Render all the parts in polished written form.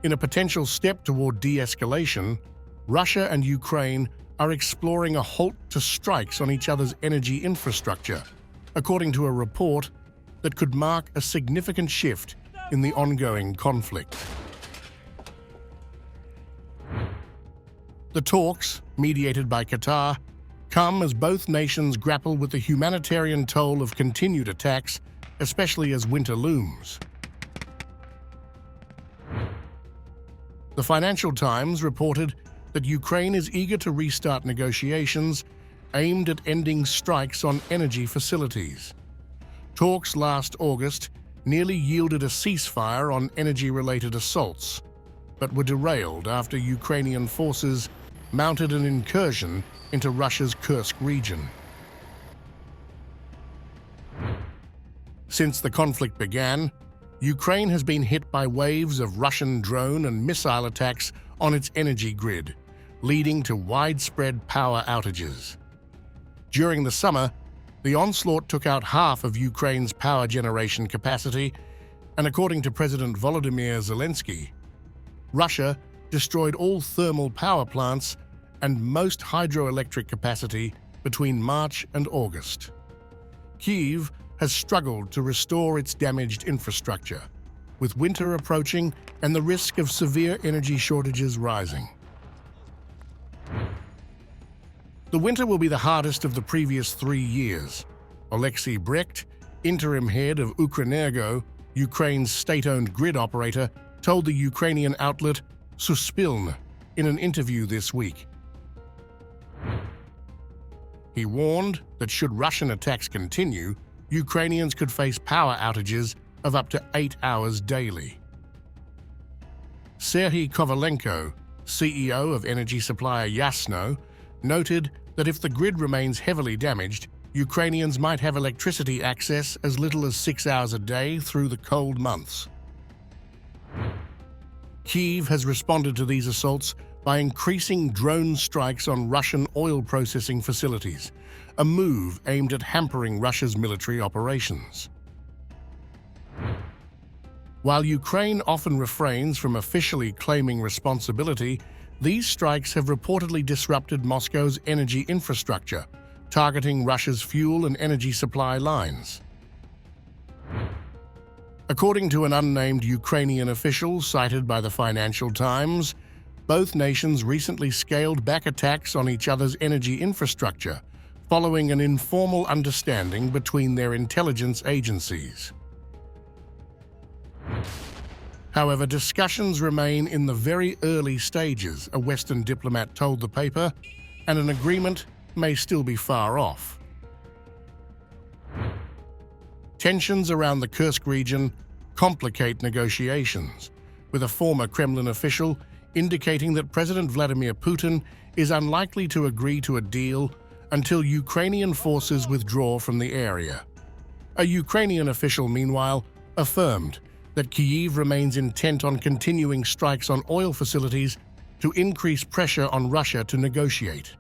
In a potential step toward de-escalation, Russia and Ukraine are exploring a halt to strikes on each other's energy infrastructure, according to a report that could mark a significant shift in the ongoing conflict. The talks, mediated by Qatar, come as both nations grapple with the humanitarian toll of continued attacks, especially as winter looms. The Financial Times reported that Ukraine is eager to restart negotiations aimed at ending strikes on energy facilities. Talks last August nearly yielded a ceasefire on energy-related assaults, but were derailed after Ukrainian forces mounted an incursion into Russia's Kursk region. Since the conflict began, Ukraine has been hit by waves of Russian drone and missile attacks on its energy grid, leading to widespread power outages. During the summer, the onslaught took out half of Ukraine's power generation capacity, and according to President Volodymyr Zelensky, Russia destroyed all thermal power plants and most hydroelectric capacity between March and August. Kyiv has struggled to restore its damaged infrastructure, with winter approaching and the risk of severe energy shortages rising. The winter will be the hardest of the previous 3 years. Oleksiy Brecht, interim head of Ukrenergo, Ukraine's state-owned grid operator, told the Ukrainian outlet Suspilne in an interview this week. He warned that should Russian attacks continue, Ukrainians could face power outages of up to 8 hours daily. Serhiy Kovalenko, CEO of energy supplier Yasno, noted that if the grid remains heavily damaged, Ukrainians might have electricity access as little as 6 hours a day through the cold months. Kyiv has responded to these assaults by increasing drone strikes on Russian oil processing facilities, a move aimed at hampering Russia's military operations. While Ukraine often refrains from officially claiming responsibility, these strikes have reportedly disrupted Moscow's energy infrastructure, targeting Russia's fuel and energy supply lines. According to an unnamed Ukrainian official cited by the Financial Times, both nations recently scaled back attacks on each other's energy infrastructure, following an informal understanding between their intelligence agencies. However, discussions remain in the very early stages, a Western diplomat told the paper, and an agreement may still be far off. Tensions around the Kursk region complicate negotiations, with a former Kremlin official indicating that President Vladimir Putin is unlikely to agree to a deal until Ukrainian forces withdraw from the area. A Ukrainian official, meanwhile, affirmed that Kyiv remains intent on continuing strikes on oil facilities to increase pressure on Russia to negotiate.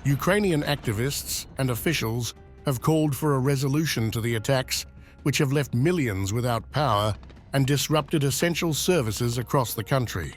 Ukrainian activists and officials have called for a resolution to the attacks, which have left millions without power and disrupted essential services across the country.